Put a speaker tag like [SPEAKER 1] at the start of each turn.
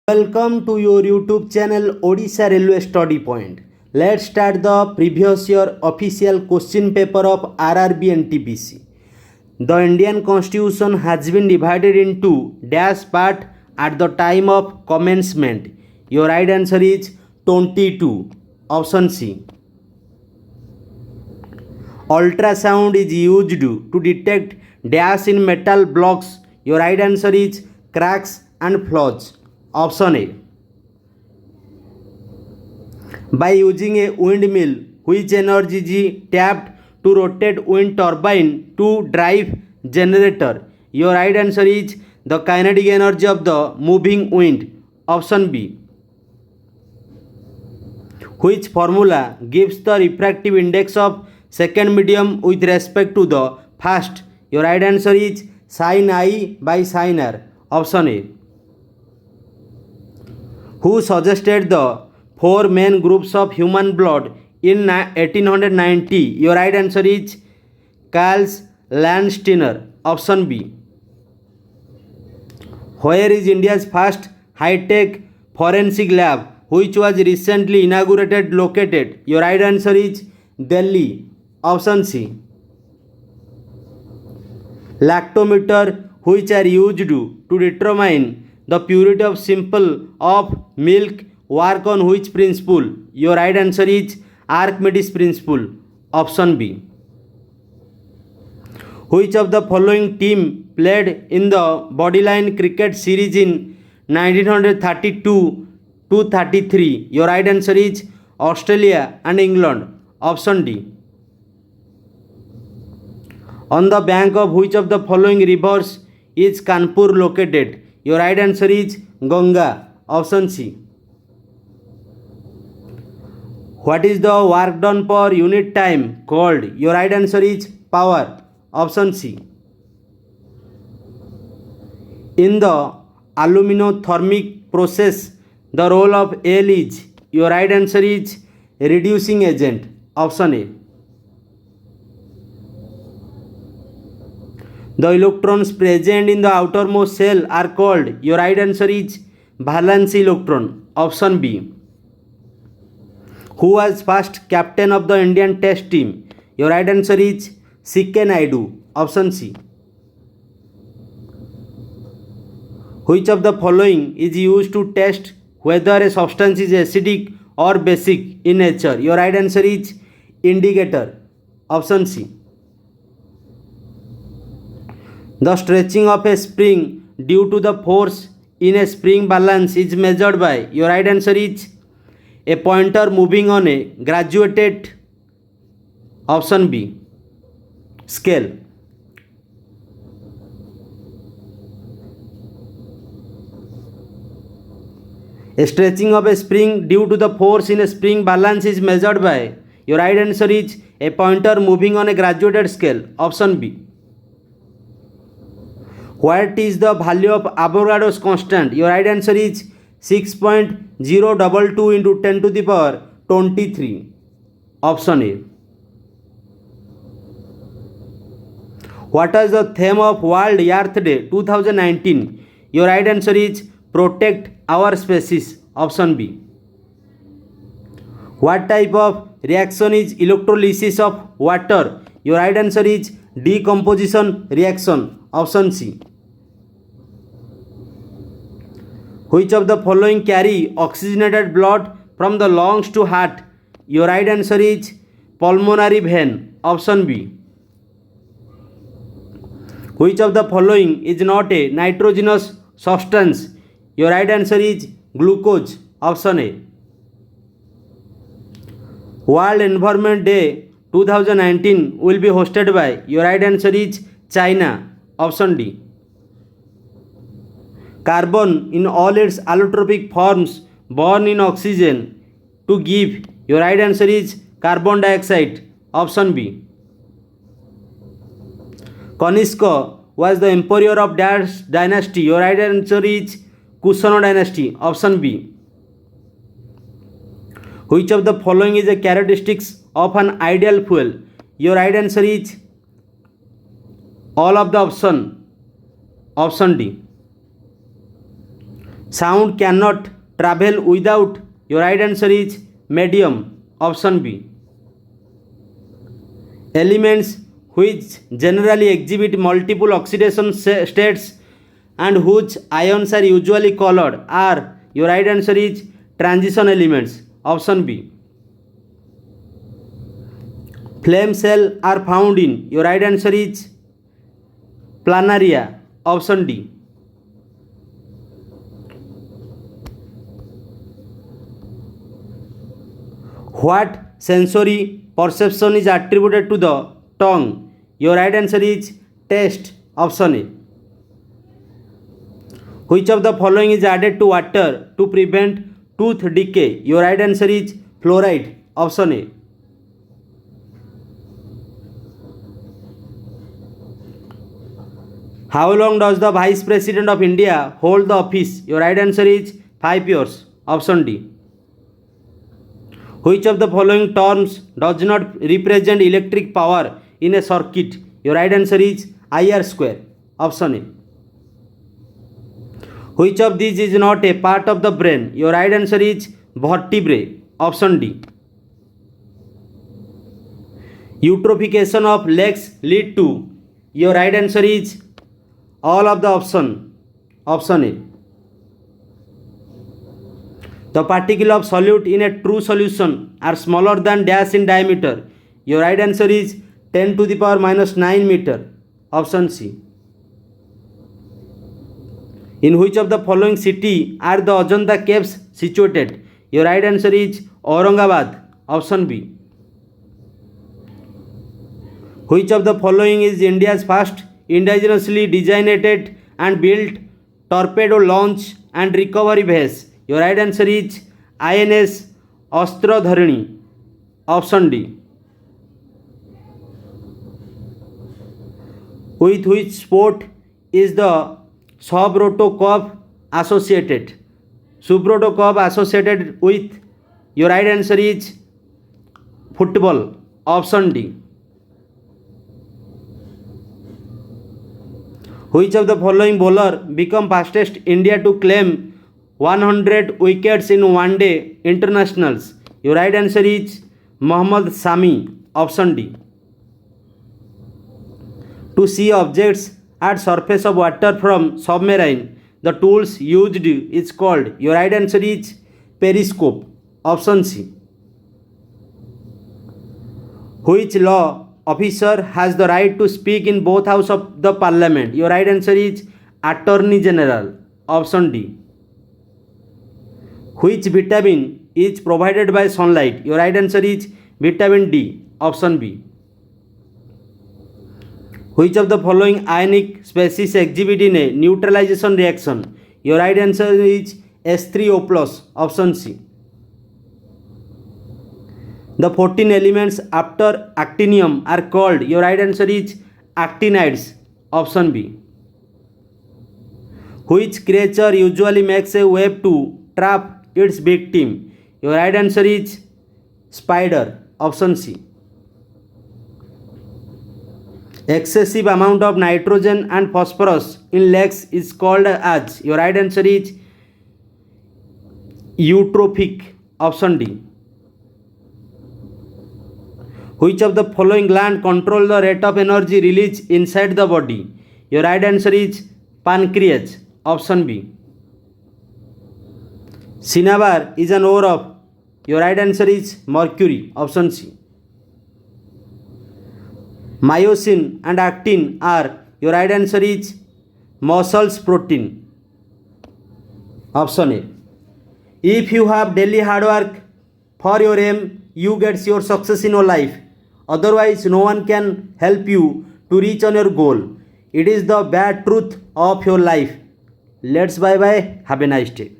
[SPEAKER 1] Welcome to your YouTube channel Odisha Railway Study Point. Let's start the previous year official question paper of RRB and TPC. The Indian Constitution has been divided into dash part at the time of commencement. Your right answer is 22. Option C. Ultrasound is used to detect dash in metal blocks. Your right answer is cracks and flaws. Option A. By using a windmill, which energy is tapped to rotate wind turbine to drive generator. Your right answer is the kinetic energy of the moving wind. Option B. Which formula gives the refractive index of second medium with respect to the first? Your right answer is sin I by sin R. Option A. Who suggested the four main groups of human blood in 1890? Your right answer is Karl Landsteiner. Option B. Where is India's first high-tech forensic lab, which was recently inaugurated, located? Your right answer is Delhi. Option C. Lactometer, which are used to determine the purity of sample of milk, work on which principle? Your right answer is Archimedes principle. Option B. Which of the following team played in the Bodyline cricket series in 1932 to 33? Your right answer is Australia and England. Option D. On the bank of which of the following rivers is Kanpur located? Your right answer is Ganga. Option C. What is the work done per unit time called? Your right answer is power. Option C. In the aluminothermic process, the role of L is? Your right answer is reducing agent. Option A. The electrons present in the outermost shell are called? Your right answer is valence electron. Option B. Who was first captain of the Indian Test team? Your right answer is C.K. Naidu. Option C. Which of the following is used to test whether a substance is acidic or basic in nature? Your right answer is indicator. Option C. The stretching of a spring due to the force in a spring balance is measured by? Your right answer is a pointer moving on a graduated. Option B. Scale. A stretching of a spring due to the force in a spring balance is measured by? Your right answer is a pointer moving on a graduated scale. Option B. What is the value of Avogadro's constant? Your right answer is 6.022 into 10 to the power 23. Option A. What is the theme of World Earth Day 2019? Your right answer is protect our species. Option B. What type of reaction is electrolysis of water? Your right answer is decomposition reaction. Option C. Which of the following carry oxygenated blood from the lungs to heart? Your right answer is pulmonary vein. Option B. Which of the following is not a nitrogenous substance? Your right answer is glucose. Option A. World Environment Day 2019 will be hosted by? Your right answer is China. Option D. Carbon in all its allotropic forms burn in oxygen to give? Your right answer is carbon dioxide. Option B. Kanishka was the emperor of Dash dynasty. Your right answer is Kushana dynasty. Option B. Which of the following is a characteristics of an ideal fuel? Your right answer is all of the option. Option D. Sound cannot travel without. Your right answer is medium. Option B. Elements which generally exhibit multiple oxidation states and whose ions are usually colored are. Your right answer is transition elements. Option B. Flame cell are found in. Your right answer is planaria. Option D. What sensory perception is attributed to the tongue? Your right answer is taste. Option A. Which of the following is added to water to prevent tooth decay? Your right answer is fluoride. Option A. How long does the Vice President of India hold the office? Your right answer is 5 years. Option D. Which of the following terms does not represent electric power in a circuit? Your right answer is IR square. Option A. Which of these is not a part of the brain? Your right answer is vertebrae. Option D. Eutrophication of legs lead to. Your right answer is all of the option. Option A. The particles of solute in a true solution are smaller than dash in diameter. Your right answer is 10 to the power minus 9 meter. Option C. In which of the following city are the Ajanta caves situated? Your right answer is Aurangabad. Option B. Which of the following is India's first indigenously designated and built torpedo launch and recovery vessel? Your right answer is INS Astradharini. Option D. With which sport is the Subroto Cup associated? Subroto Cup associated with. Your right answer is football. Option D. Which of the following bowler become fastest India to claim 100 wickets in one day internationals? Your right answer is Mohammad Sami. Option D. To see objects at surface of water from submarine, the tools used is called. Your right answer is periscope. Option C. Which law officer has the right to speak in both houses of the parliament? Your right answer is Attorney General. Option D. Which vitamin is provided by sunlight? Your right answer is vitamin D. Option B. Which of the following ionic species exhibit in a neutralization reaction? Your right answer is S3O+. Option C. The 14 elements after actinium are called. Your right answer is actinides. Option B. Which creature usually makes a web to trap its victim? Your right answer is spider. Option C. Excessive amount of nitrogen and phosphorus in lakes is called as. Your right answer is eutrophic. Option D. Which of the following gland control the rate of energy release inside the body? Your right answer is pancreas. Option B. Cinnabar is an ore of. Your right answer is mercury. Option C. Myosin and actin are. Your right answer is muscles protein. Option A. If you have daily hard work for your aim, you get your success in your life. Otherwise, no one can help you to reach on your goal. It is the bad truth of your life. Let's bye bye. Have a nice day.